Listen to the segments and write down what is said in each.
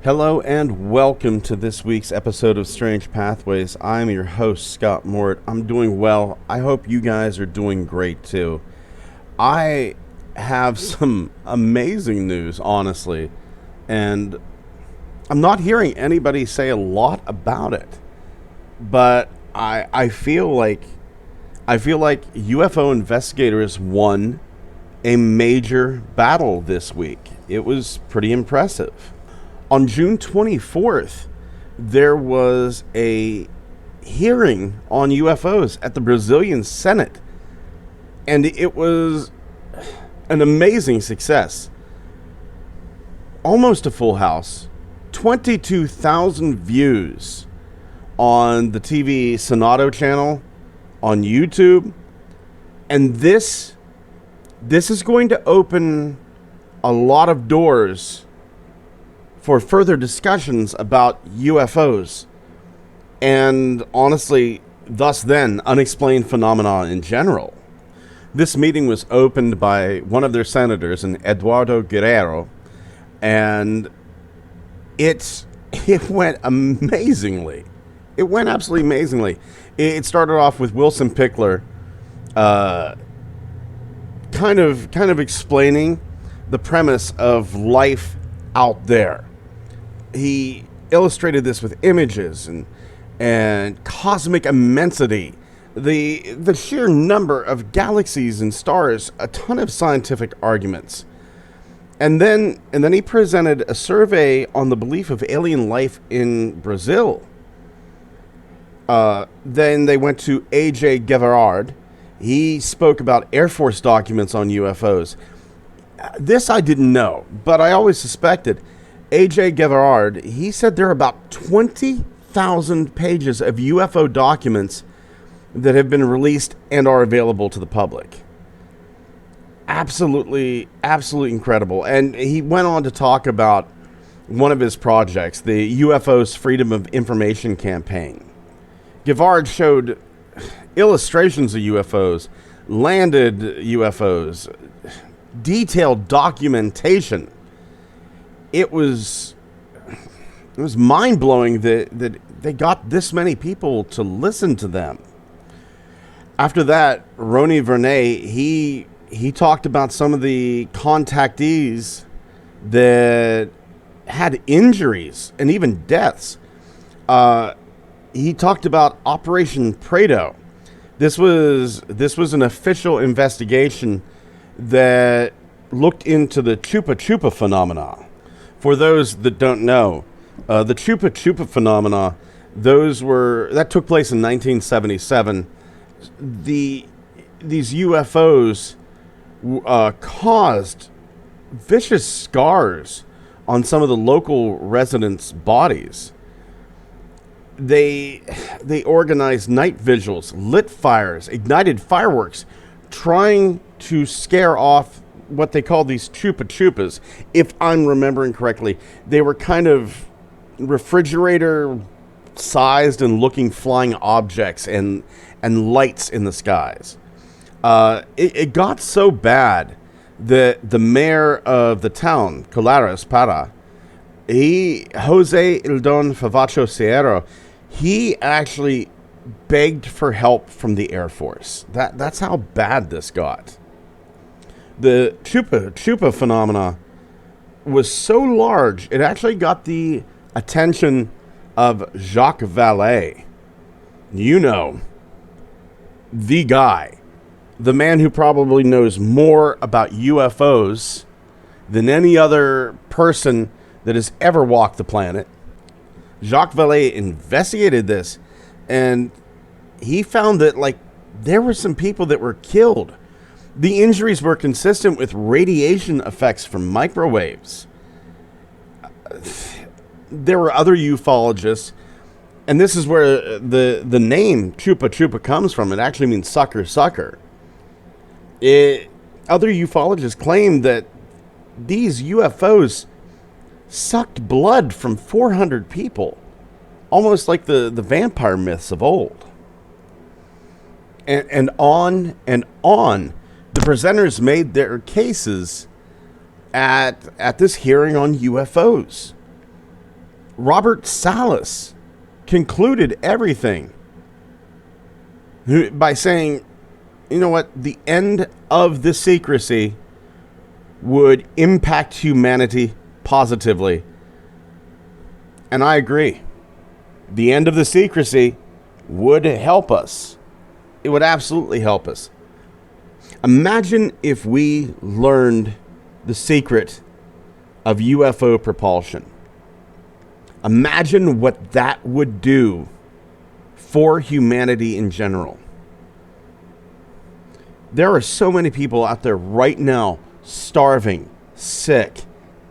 Hello and welcome to this week's episode of Strange Pathways. I'm your host, Scott Mort. I'm doing well. I hope you guys are doing great too. I have some amazing news, honestly, and I'm not hearing anybody say a lot about it. But I feel like UFO investigators won a major battle this week. It was pretty impressive. On June 24th, there was a hearing on UFOs at the Brazilian Senate, and it was an amazing success. Almost a full house, 22,000 views on the TV Senado channel, on YouTube, and this is going to open a lot of doors for further discussions about UFOs and, honestly, thus then, unexplained phenomena in general. This meeting was opened by one of their senators, an Eduardo Guerrero, and it went amazingly. It went absolutely amazingly. It started off with Wilson Pickler kind of explaining the premise of life out there. He illustrated this with images and cosmic immensity, the sheer number of galaxies and stars, a ton of scientific arguments. And then he presented a survey on the belief of alien life in Brazil. Then they went to A.J. Gerard. He spoke about Air Force documents on UFOs. This I didn't know, but I always suspected. A.J. Gerard, he said there are about 20,000 pages of UFO documents that have been released and are available to the public. Absolutely incredible. And he went on to talk about one of his projects, the UFO's Freedom of Information campaign. Gerard showed illustrations of UFOs, landed UFOs, detailed documentation. It was mind-blowing that they got this many people to listen to them. After that, Rony Vernay, he talked about some of the contactees that had injuries and even deaths. He talked about Operation Prado. This was an official investigation that looked into the Chupa Chupa phenomena. For those that don't know, the Chupa Chupa phenomena, that took place in 1977. These UFOs caused vicious scars on some of the local residents' bodies. They organized night vigils, lit fires, ignited fireworks, trying to scare off what they call these Chupa Chupas. If I'm remembering correctly, they were kind of refrigerator-sized and looking flying objects and lights in the skies. It got so bad that the mayor of the town, Colares Para, Jose Ildon Favacho Sierra, he actually begged for help from the Air Force. That's how bad this got. The Chupa Chupa phenomena was so large, it actually got the attention of Jacques Vallée. You know, the guy, the man who probably knows more about UFOs than any other person that has ever walked the planet. Jacques Vallée investigated this, and he found that, there were some people that were killed. The injuries were consistent with radiation effects from microwaves. There were other ufologists, and this is where the name Chupa Chupa comes from. It actually means sucker, sucker. Other ufologists claimed that these UFOs sucked blood from 400 people, almost like the vampire myths of old. And on and on. The presenters made their cases at this hearing on UFOs. Robert Salas concluded everything by saying, you know what, the end of the secrecy would impact humanity positively. And I agree. The end of the secrecy would help us. It would absolutely help us. Imagine if we learned the secret of UFO propulsion. Imagine what that would do for humanity in general. There are so many people out there right now starving, sick,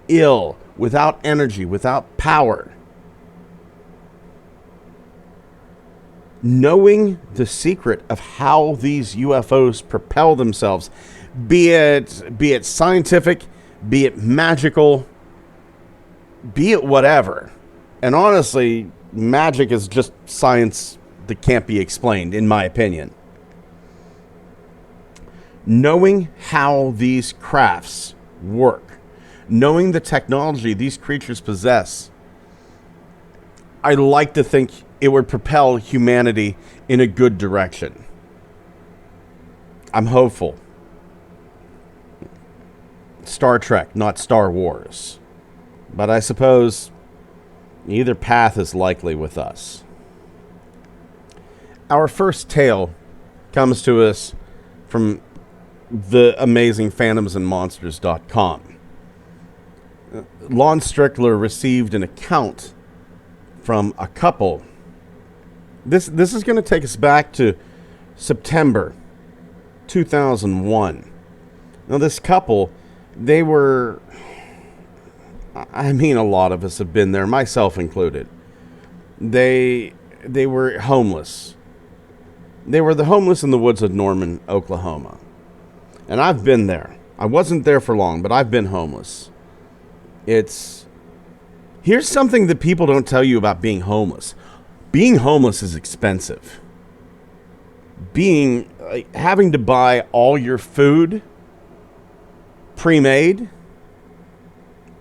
ill, without energy, without power. Knowing the secret of how these UFOs propel themselves, be it scientific, be it magical, be it whatever. And honestly, magic is just science that can't be explained, in my opinion. Knowing how these crafts work, knowing the technology these creatures possess, I like to think it would propel humanity in a good direction. I'm hopeful. Star Trek, not Star Wars. But I suppose either path is likely with us. Our first tale comes to us from the amazing phantomsandmonsters.com. Lon Strickler received an account from a couple. This is going to take us back to September 2001. Now, this couple, they were, I mean, a lot of us have been there, myself included. They were homeless. They were the homeless in the woods of Norman, Oklahoma. And I've been there. I wasn't there for long, but I've been homeless. Here's something that people don't tell you about being homeless. Being homeless is expensive. Having to buy all your food pre-made.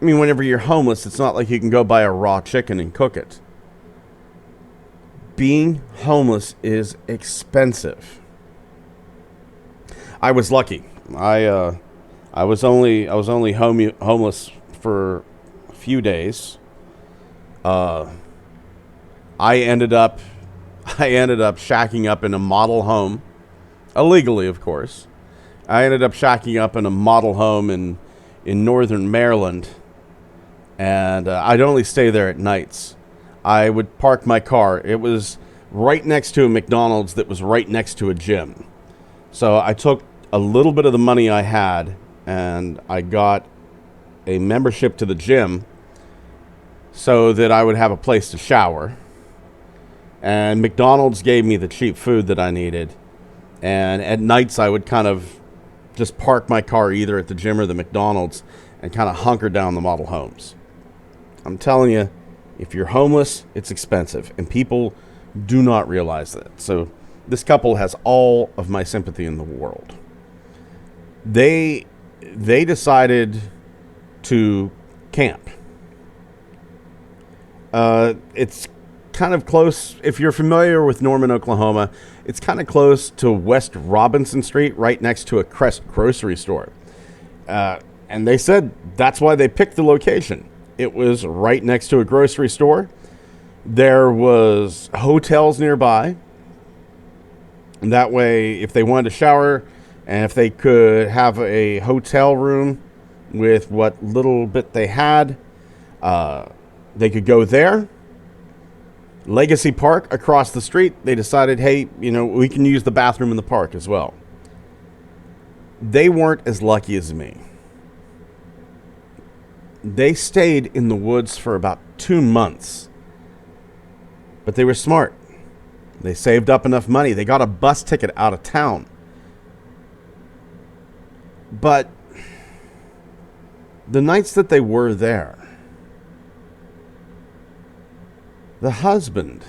I mean, whenever you're homeless, it's not like you can go buy a raw chicken and cook it. Being homeless is expensive. I was lucky. I was only homeless for a few days. I ended up shacking up in a model home, illegally, of course. I ended up shacking up in a model home in northern Maryland, and I'd only stay there at nights. I would park my car. It was right next to a McDonald's that was right next to a gym. So I took a little bit of the money I had, and I got a membership to the gym so that I would have a place to shower. And McDonald's gave me the cheap food that I needed. And at nights, I would kind of just park my car either at the gym or the McDonald's and kind of hunker down the model homes. I'm telling you, if you're homeless, it's expensive. And people do not realize that. So this couple has all of my sympathy in the world. They decided to camp. It's kind of close. If you're familiar with Norman, Oklahoma, it's kind of close to West Robinson Street, right next to a Crest grocery store. And they said that's why they picked the location. It was right next to a grocery store. There was hotels nearby. And that way, if they wanted to shower and if they could have a hotel room with what little bit they had, they could go there. Legacy Park across the street, they decided, hey, we can use the bathroom in the park as well. They weren't as lucky as me. They stayed in the woods for about 2 months. But they were smart. They saved up enough money. They got a bus ticket out of town. But the nights that they were there, the husband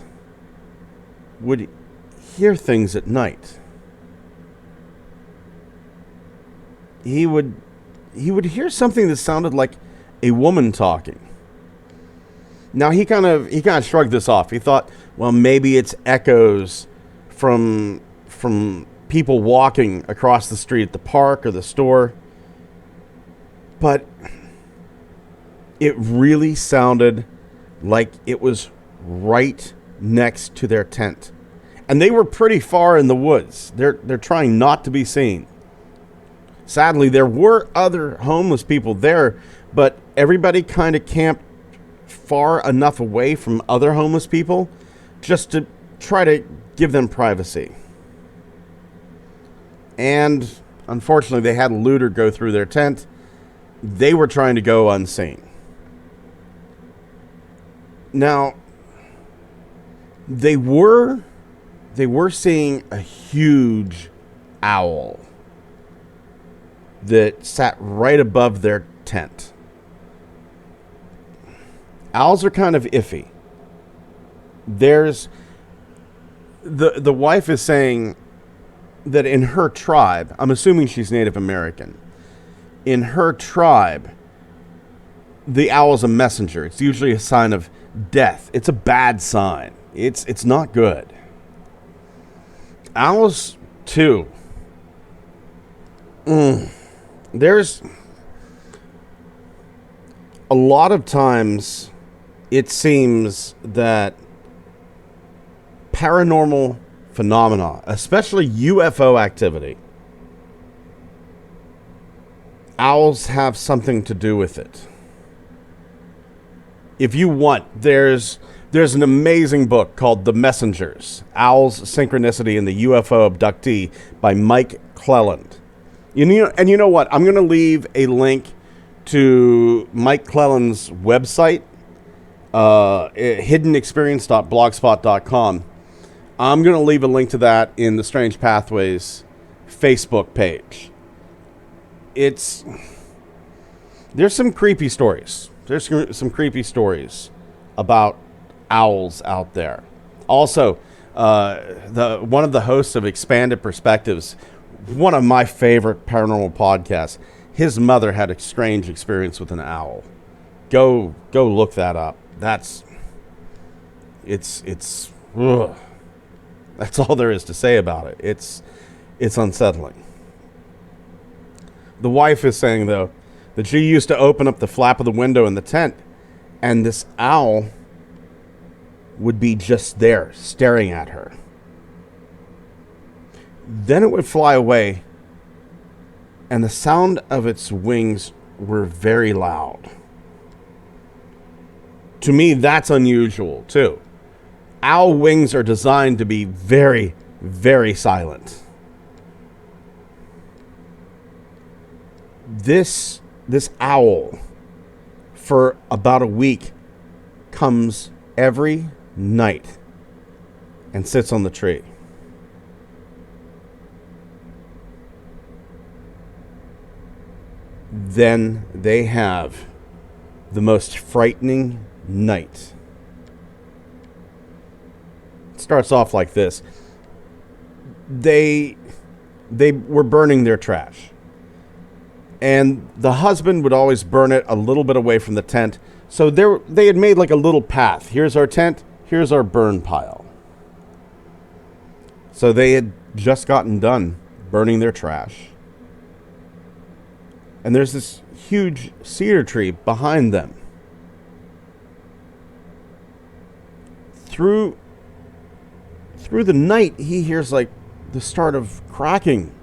would hear things at night. He would hear something that sounded like a woman talking. Now he kind of shrugged this off. He thought, well, maybe it's echoes from people walking across the street at the park or the store. But it really sounded like it was right next to their tent. And they were pretty far in the woods. They're trying not to be seen. Sadly, there were other homeless people there, but everybody kind of camped far enough away from other homeless people just to try to give them privacy. And unfortunately, they had a looter go through their tent. They were trying to go unseen. Now, they were seeing a huge owl that sat right above their tent. Owls are kind of iffy. There's the wife is saying that in her tribe, I'm assuming she's Native American, in her tribe, the owl is a messenger. It's usually a sign of death. It's a bad sign. It's not good. Owls, too. There's a lot of times it seems that paranormal phenomena, especially UFO activity, owls have something to do with it. If you want, there's an amazing book called The Messengers, Owls, Synchronicity, and the UFO Abductee by Mike Cleland. You know what? I'm going to leave a link to Mike Cleland's website, hiddenexperience.blogspot.com. I'm going to leave a link to that in the Strange Pathways Facebook page. There's some creepy stories. There's some creepy stories about owls out there. Also, one of the hosts of Expanded Perspectives, one of my favorite paranormal podcasts, his mother had a strange experience with an owl. Go look that up. It's ugh. That's all there is to say about it. It's unsettling. The wife is saying, though, that she used to open up the flap of the window in the tent, and this owl would be just there, staring at her. Then it would fly away, and the sound of its wings were very loud. To me, that's unusual, too. Owl wings are designed to be very, very silent. This owl, for about a week, comes every night and sits on the tree. Then they have the most frightening night. It starts off like this. They were burning their trash. And the husband would always burn it a little bit away from the tent. So they had made like a little path. Here's our tent. Here's our burn pile. So they had just gotten done burning their trash. And there's this huge cedar tree behind them. Through the night, he hears like the start of cracking.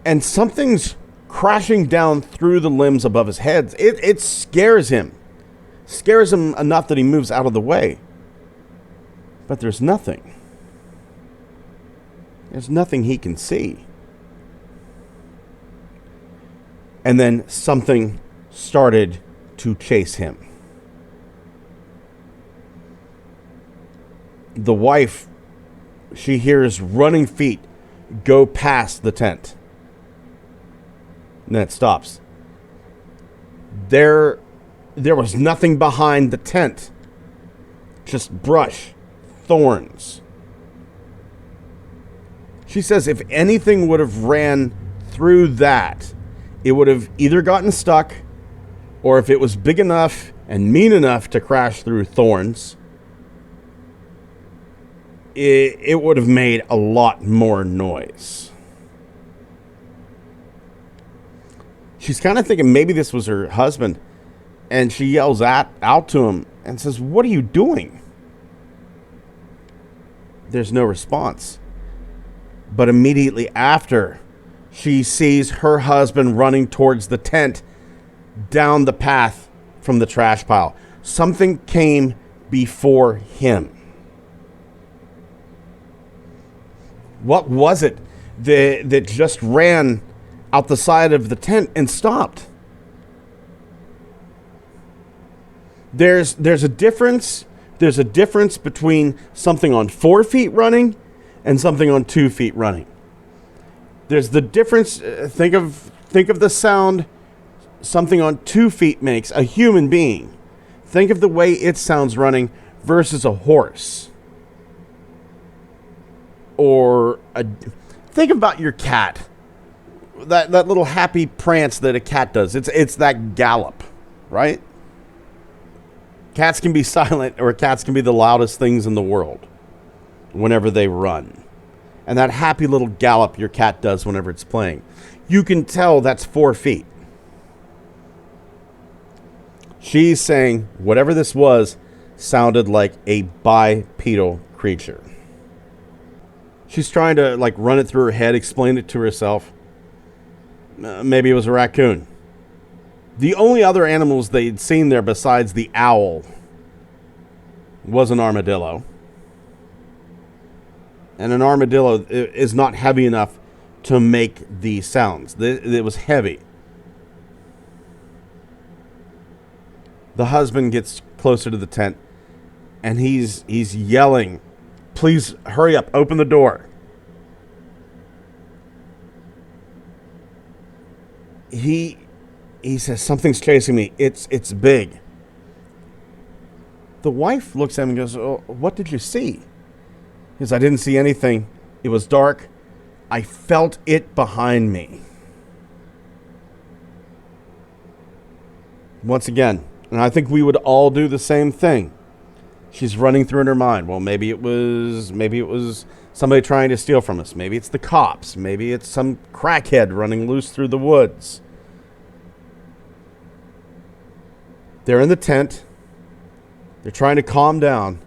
And something's crashing down through the limbs above his head. It scares him. Scares him enough that he moves out of the way. But there's nothing. There's nothing he can see. And then something started to chase him. The wife, she hears running feet go past the tent. And then it stops. There was nothing behind the tent. Just brush, thorns. She says if anything would have ran through that, it would have either gotten stuck or if it was big enough and mean enough to crash through thorns, it would have made a lot more noise. She's kind of thinking maybe this was her husband, and she yells out to him and says, "What are you doing?" There's no response. But immediately after, she sees her husband running towards the tent down the path from the trash pile. Something came before him. What was it that just ran out the side of the tent and stopped? There's a difference. There's a difference between something on 4 feet running and something on 2 feet running. There's the difference. Think of the sound something on 2 feet makes, a human being. Think of the way it sounds running versus a horse. Or think about your cat. That little happy prance that a cat does. It's that gallop, right? Cats can be silent, or cats can be the loudest things in the world whenever they run. And that happy little gallop your cat does whenever it's playing, you can tell that's 4 feet. She's saying whatever this was sounded like a bipedal creature. She's trying to run it through her head, explain it to herself. Maybe it was a raccoon. The only other animals they'd seen there besides the owl was an armadillo. And an armadillo is not heavy enough to make these sounds. It was heavy. The husband gets closer to the tent, and he's yelling, "Please hurry up, open the door." He says, "Something's chasing me. It's big." The wife looks at him and goes, "Oh, what did you see?" He goes, "I didn't see anything. It was dark. I felt it behind me." Once again, and I think we would all do the same thing. She's running through in her mind. Well, maybe it was somebody trying to steal from us. Maybe it's the cops. Maybe it's some crackhead running loose through the woods. They're in the tent. They're trying to calm down.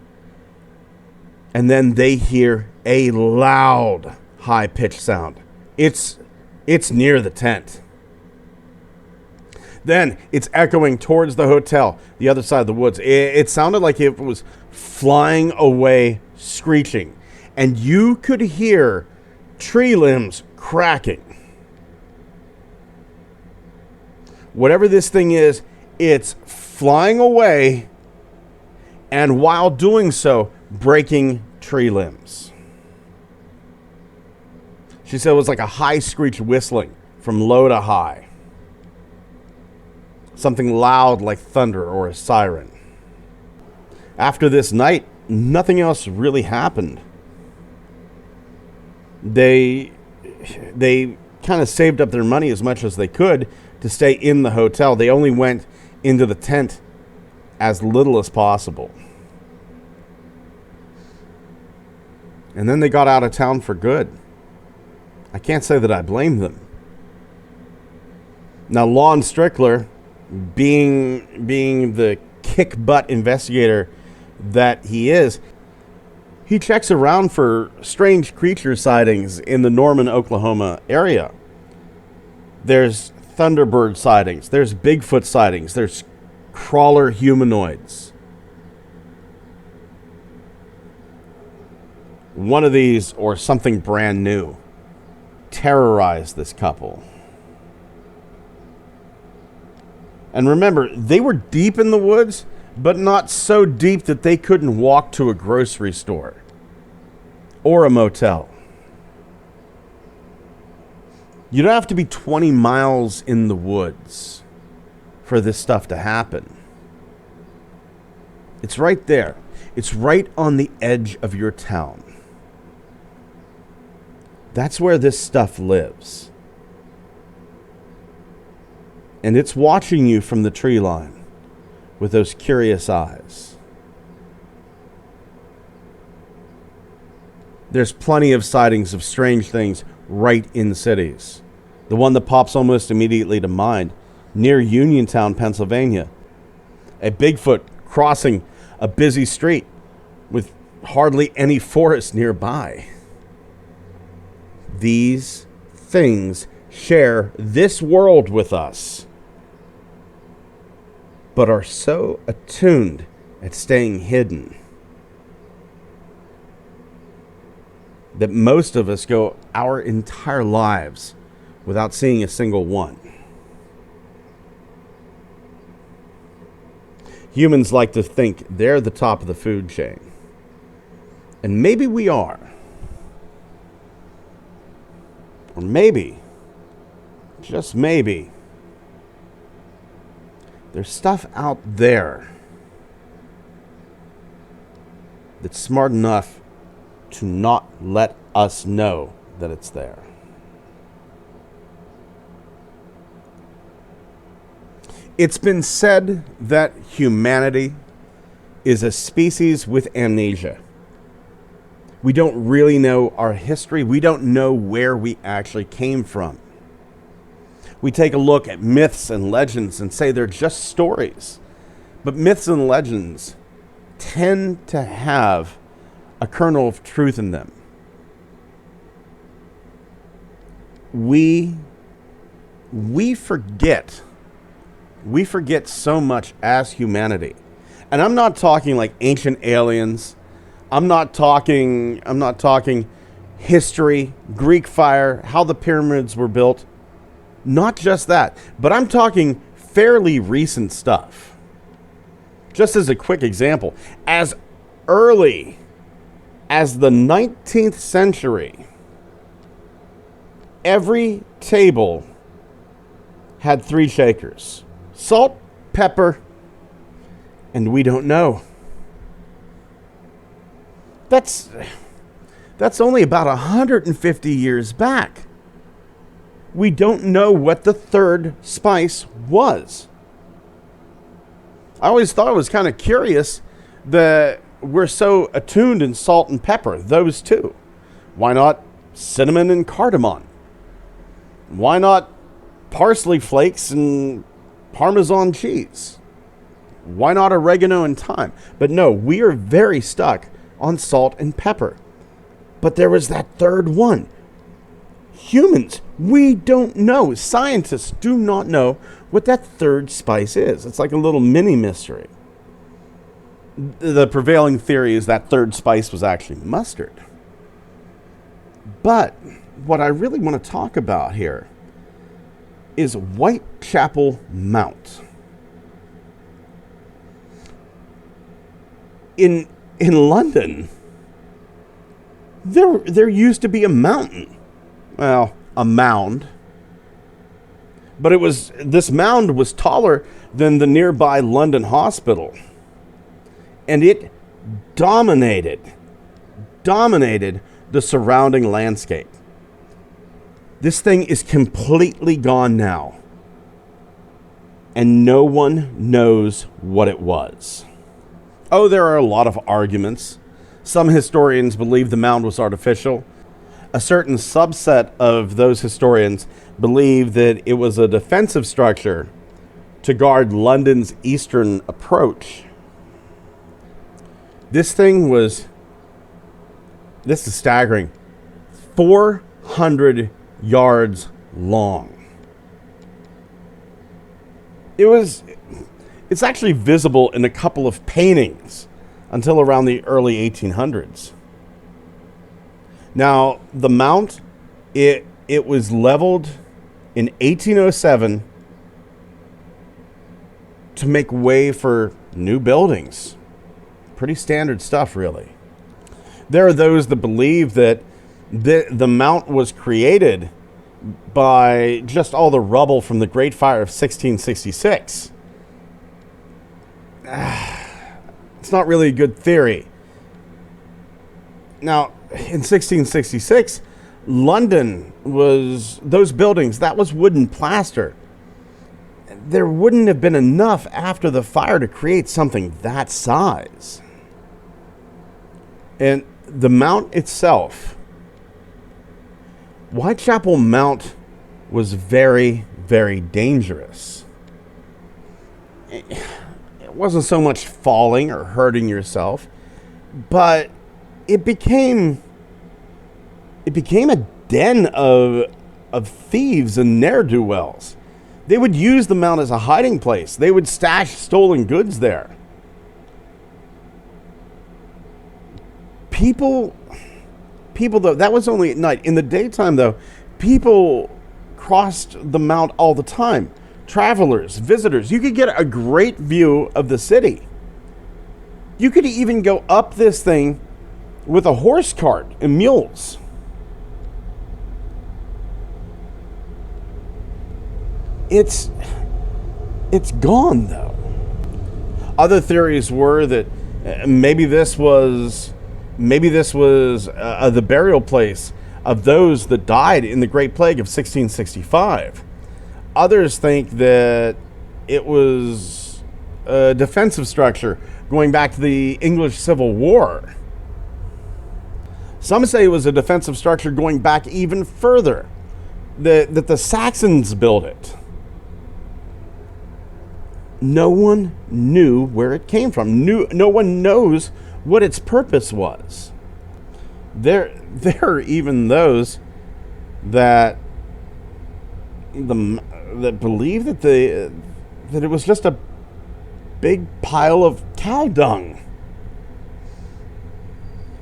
And then they hear a loud, high-pitched sound. It's near the tent. Then it's echoing towards the hotel, the other side of the woods. It sounded like it was flying away, screeching. And you could hear tree limbs cracking. Whatever this thing is, it's flying away, and while doing so, breaking tree limbs. She said it was like a high screech whistling from low to high. Something loud like thunder or a siren. After this night, nothing else really happened. They kind of saved up their money as much as they could to stay in the hotel. They only went into the tent as little as possible. And then they got out of town for good. I can't say that I blame them. Now, Lon Strickler, being the kick-butt investigator that he is, he checks around for strange creature sightings in the Norman, Oklahoma area. There's Thunderbird sightings. There's Bigfoot sightings. There's crawler humanoids. One of these, or something brand new, terrorized this couple. And remember, they were deep in the woods, but not so deep that they couldn't walk to a grocery store or a motel. You don't have to be 20 miles in the woods for this stuff to happen. It's right there. It's right on the edge of your town. That's where this stuff lives. And it's watching you from the tree line with those curious eyes. There's plenty of sightings of strange things right in cities. The one that pops almost immediately to mind, near Uniontown, Pennsylvania. A Bigfoot crossing a busy street with hardly any forest nearby. These things share this world with us, but are so attuned at staying hidden that most of us go our entire lives without seeing a single one. Humans like to think they're the top of the food chain. And maybe we are. Or maybe, just maybe, there's stuff out there that's smart enough to not let us know that it's there. It's been said that humanity is a species with amnesia. We don't really know our history. We don't know where we actually came from. We take a look at myths and legends and say they're just stories. But myths and legends tend to have a kernel of truth in them. We forget so much as humanity. And I'm not talking like ancient aliens. I'm not talking history, Greek fire, how the pyramids were built. Not just that, but I'm talking fairly recent stuff. Just as a quick example, as early as the 19th century, every table had 3 shakers: salt, pepper, and we don't know. That's only about 150 years back. We don't know what the third spice was. I always thought it was kind of curious that we're so attuned in salt and pepper, those two. Why not cinnamon and cardamom? Why not parsley flakes and Parmesan cheese? Why not oregano and thyme? But no, we are very stuck on salt and pepper. But there was that third one. Humans, we don't know. Scientists do not know what that third spice is. It's like a little mini mystery. The prevailing theory is that third spice was actually mustard. But what I really want to talk about here is Whitechapel Mount. In London, there used to be a mountain. Well, a mound. But this mound was taller than the nearby London hospital. And it dominated the surrounding landscape. This thing is completely gone now. And no one knows what it was. Oh, there are a lot of arguments. Some historians believe the mound was artificial. A certain subset of those historians believe that it was a defensive structure to guard London's eastern approach. This is staggering, 400 yards long. It's actually visible in a couple of paintings until around the early 1800s. Now, the mount, it was leveled in 1807 to make way for new buildings. Pretty standard stuff, really. There are those that believe that the mount was created by just all the rubble from the Great Fire of 1666. It's not really a good theory. Now, in 1666, London was, those buildings, that was wooden plaster. there wouldn't have been enough after the fire to create something that size. And the mount itself, Whitechapel Mount, was very, very dangerous. It wasn't so much falling or hurting yourself, but it became a den of thieves and ne'er-do-wells. They would use the mount as a hiding place. They would stash stolen goods there. People though, that was only at night. In the daytime though, people crossed the mount all the time. Travelers, visitors, you could get a great view of the city. You could even go up this thing with a horse cart and mules. It's gone though. Other theories were that maybe this was the burial place of those that died in the Great Plague of 1665. Others think that it was a defensive structure going back to the English Civil War. Some say it was a defensive structure going back even further, that the Saxons built it. No one knew where it came from. No one knows what its purpose was. There are even those that believe that it was just a big pile of cow dung.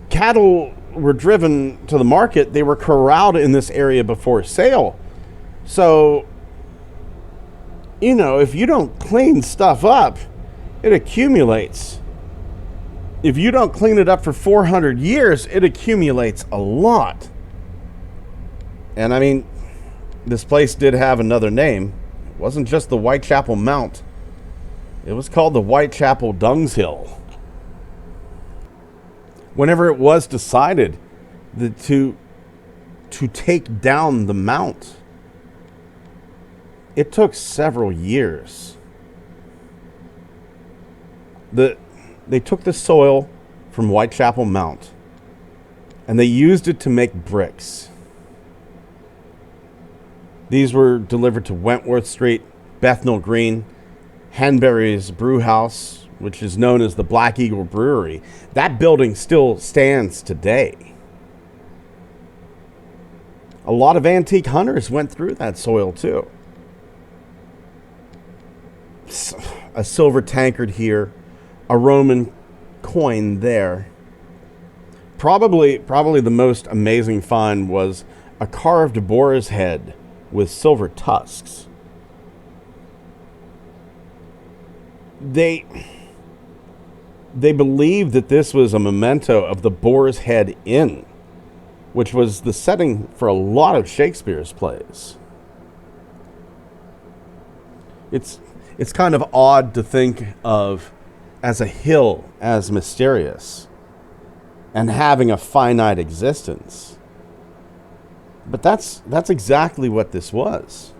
Cattle were driven to the market. They were corralled in this area before sale. So, if you don't clean stuff up, it accumulates. If you don't clean it up for 400 years, it accumulates a lot. And I mean, this place did have another name. It wasn't just the Whitechapel Mount. It was called the Whitechapel Dungshill. Whenever it was decided to take down the mount, it took several years. They took the soil from Whitechapel Mount and they used it to make bricks. These were delivered to Wentworth Street, Bethnal Green, Hanbury's Brew House, which is known as the Black Eagle Brewery. That building still stands today. A lot of antique hunters went through that soil too. A silver tankard here, a Roman coin there. Probably the most amazing find was a carved boar's head with silver tusks. They believed that this was a memento of the Boar's Head Inn, which was the setting for a lot of Shakespeare's plays. It's kind of odd to think of as a hill as mysterious and having a finite existence. But that's exactly what this was.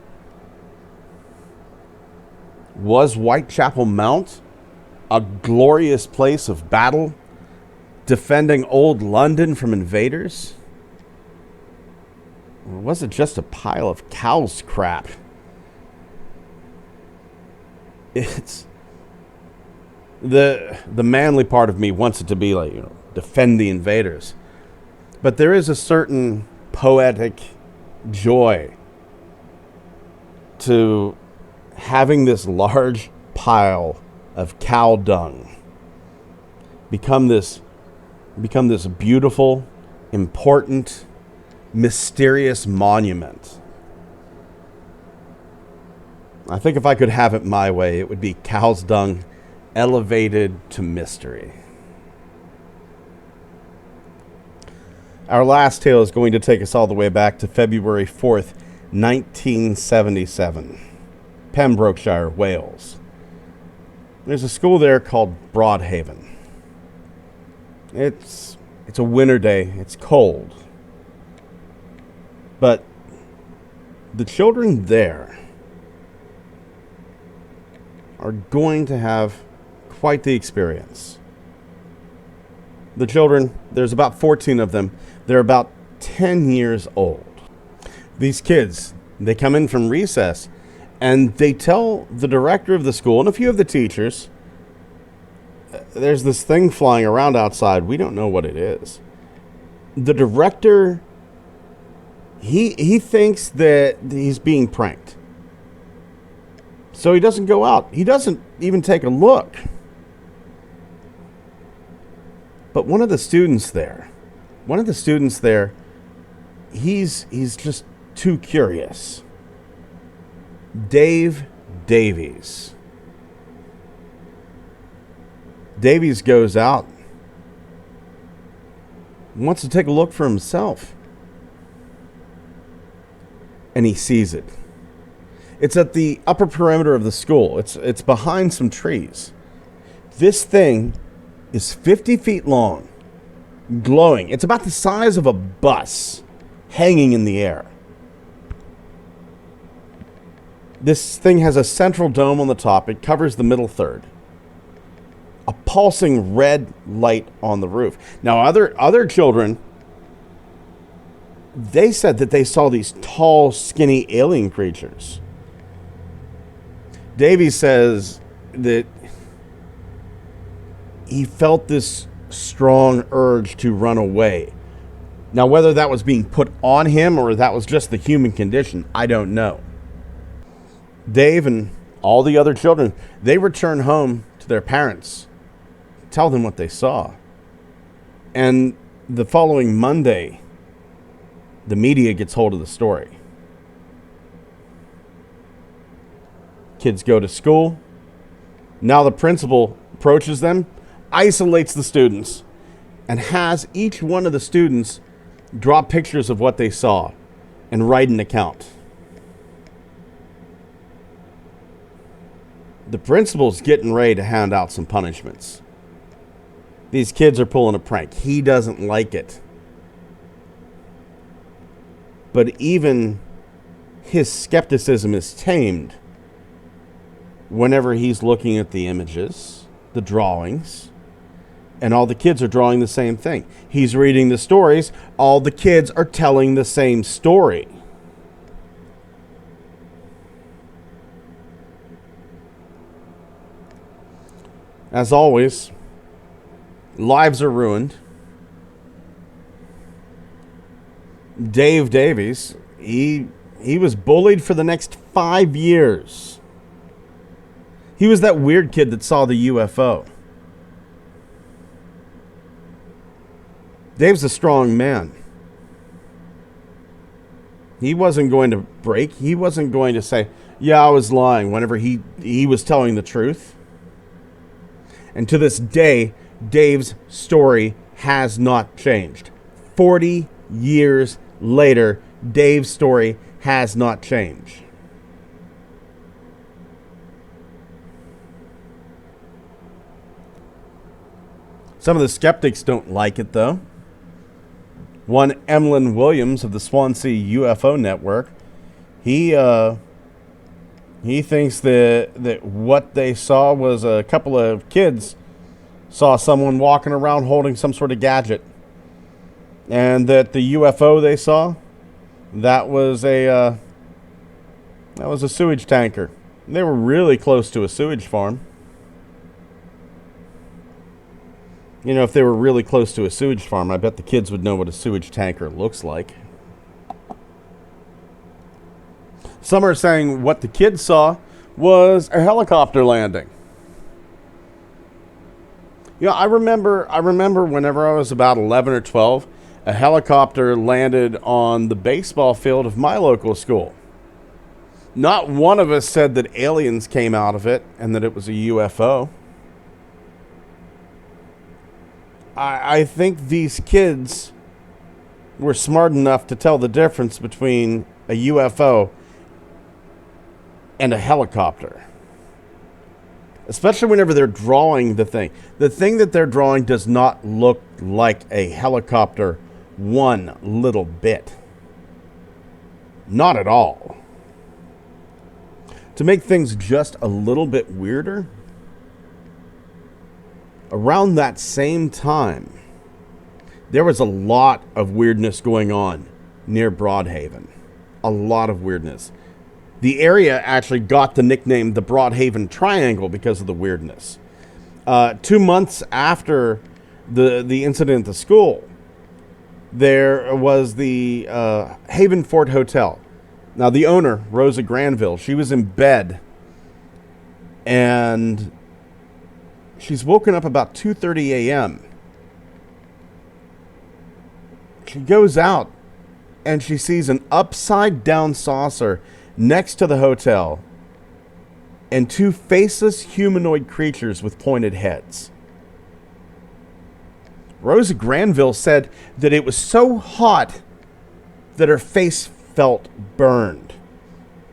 Was Whitechapel Mount a glorious place of battle, defending old London from invaders? Or was it just a pile of cow's crap? It's the manly part of me wants it to be like, defend the invaders. But there is a certain poetic joy to having this large pile of cow dung become this beautiful, important, mysterious monument. I think if I could have it my way, it would be cow's dung elevated to mystery. Our last tale is going to take us all the way back to February 4th, 1977, Pembrokeshire, Wales. There's a school there called Broadhaven. It's a winter day. It's cold. But the children there are going to have quite the experience. The children, there's about 14 of them. They're about 10 years old. These kids, they come in from recess and they tell the director of the school and a few of the teachers, there's this thing flying around outside. We don't know what it is. The director, he thinks that he's being pranked. So he doesn't go out. He doesn't even take a look. But one of the students there, he's just too curious. Dave Davies. Davies goes out, wants to take a look for himself. And he sees it. It's at the upper perimeter of the school. It's behind some trees. This thing is 50 feet long, glowing. It's about the size of a bus hanging in the air. This thing has a central dome on the top. It covers the middle third. A pulsing red light on the roof. Now, other children, they said that they saw these tall, skinny alien creatures. Davey says that he felt this strong urge to run away. Now, whether that was being put on him or that was just the human condition, I don't know. Dave and all the other children, they return home to their parents, tell them what they saw. And the following Monday, the media gets hold of the story. Kids go to school. Now the principal approaches them, isolates the students, and has each one of the students draw pictures of what they saw and write an account. The principal's getting ready to hand out some punishments. These kids are pulling a prank. He doesn't like it. But even his skepticism is tamed whenever he's looking at the images, the drawings, and all the kids are drawing the same thing. He's reading the stories. All the kids are telling the same story. As always, lives are ruined. Dave Davies, he was bullied for the next 5 years. He was that weird kid that saw the UFO. Dave's a strong man. He wasn't going to break. He wasn't going to say, yeah, I was lying, whenever he was telling the truth. And to this day, Dave's story has not changed. 40 years later, Dave's story has not changed. Some of the skeptics don't like it, though. One Emlyn Williams of the Swansea UFO Network, he thinks that what they saw was a couple of kids saw someone walking around holding some sort of gadget, and that the UFO they saw, that was a sewage tanker. They were really close to a sewage farm. You know, if they were really close to a sewage farm, I bet the kids would know what a sewage tanker looks like. Some are saying what the kids saw was a helicopter landing. You know, I remember whenever I was about 11 or 12, a helicopter landed on the baseball field of my local school. Not one of us said that aliens came out of it and that it was a UFO. I think these kids were smart enough to tell the difference between a UFO and a helicopter. Especially whenever they're drawing the thing. The thing that they're drawing does not look like a helicopter one little bit. Not at all. To make things just a little bit weirder, around that same time, there was a lot of weirdness going on near Broadhaven. A lot of weirdness. The area actually got the nickname the Broadhaven Triangle because of the weirdness. 2 months after the incident at the school, there was the Haven Fort Hotel. Now, the owner, Rosa Granville, she was in bed, and she's woken up about 2:30 a.m. She goes out, and she sees an upside-down saucer next to the hotel and two faceless humanoid creatures with pointed heads. Rosa Granville said that it was so hot that her face felt burned.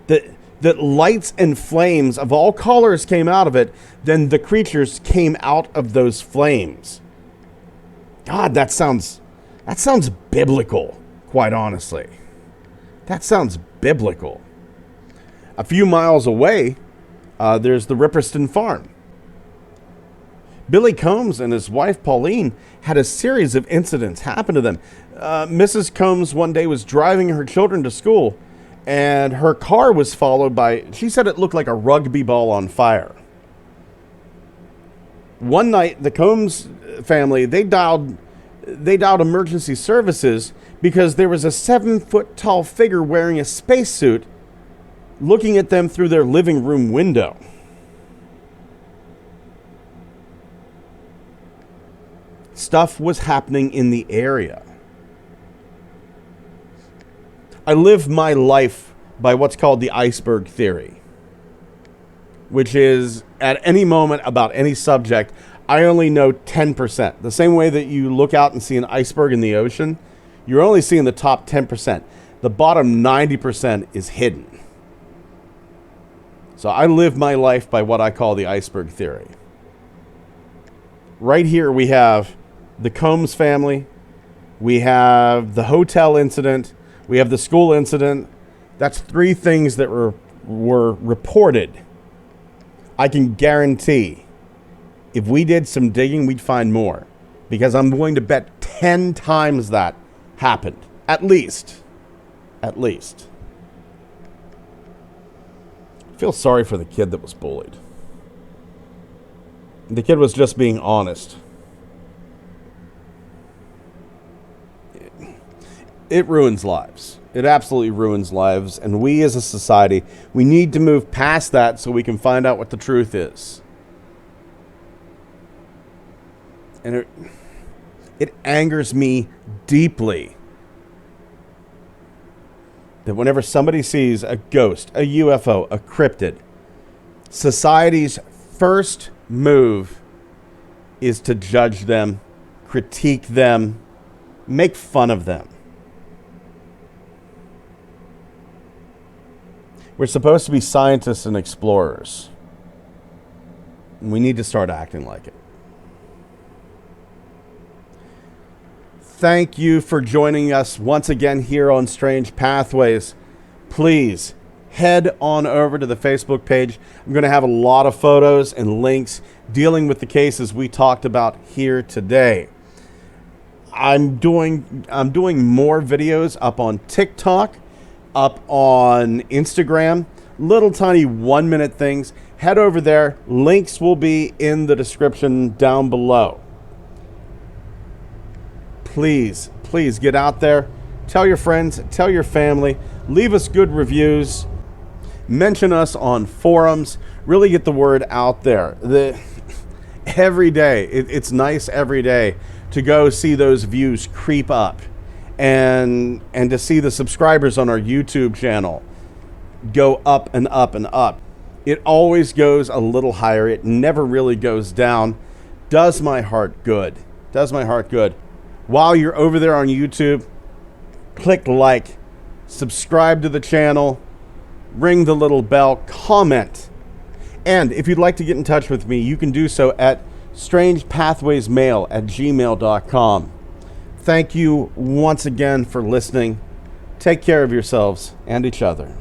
That lights and flames of all colors came out of it, then the creatures came out of those flames. God, that sounds biblical, quite honestly. That sounds biblical. A few miles away, there's the Ripperston Farm. Billy Combs and his wife Pauline had a series of incidents happen to them. Mrs. Combs one day was driving her children to school, and her car was followed by, she said it looked like a rugby ball on fire. One night, the Combs family, they dialed emergency services because there was a 7-foot-tall figure wearing a spacesuit looking at them through their living room window. Stuff was happening in the area. I live my life by what's called the iceberg theory, which is at any moment about any subject, I only know 10%. The same way that you look out and see an iceberg in the ocean, you're only seeing the top 10%. The bottom 90% is hidden. So I live my life by what I call the iceberg theory. Right here we have the Combs family. We have the hotel incident. We have the school incident. That's 3 things that were reported. I can guarantee if we did some digging, we'd find more. Because I'm willing to bet 10 times that happened. At least. At least. I feel sorry for the kid that was bullied. The kid was just being honest. It ruins lives. It absolutely ruins lives. And we as a society, we need to move past that so we can find out what the truth is. And it angers me deeply that whenever somebody sees a ghost, a UFO, a cryptid, society's first move is to judge them, critique them, make fun of them. We're supposed to be scientists and explorers. And we need to start acting like it. Thank you for joining us once again here on Strange Pathways. Please head on over to the Facebook page. I'm going to have a lot of photos and links dealing with the cases we talked about here today. I'm doing more videos up on TikTok, up on Instagram, little tiny 1-minute things. Head over there. Links will be in the description down below. Please get out there. Tell your friends, tell your family, leave us good reviews, mention us on forums, really get the word out there. Every day, it's nice every day to go see those views creep up and to see the subscribers on our YouTube channel go up and up and up. It always goes a little higher. It never really goes down. Does my heart good. Does my heart good. While you're over there on YouTube, click like, subscribe to the channel, ring the little bell, comment. And if you'd like to get in touch with me, you can do so at strangepathwaysmail@gmail.com. Thank you once again for listening. Take care of yourselves and each other.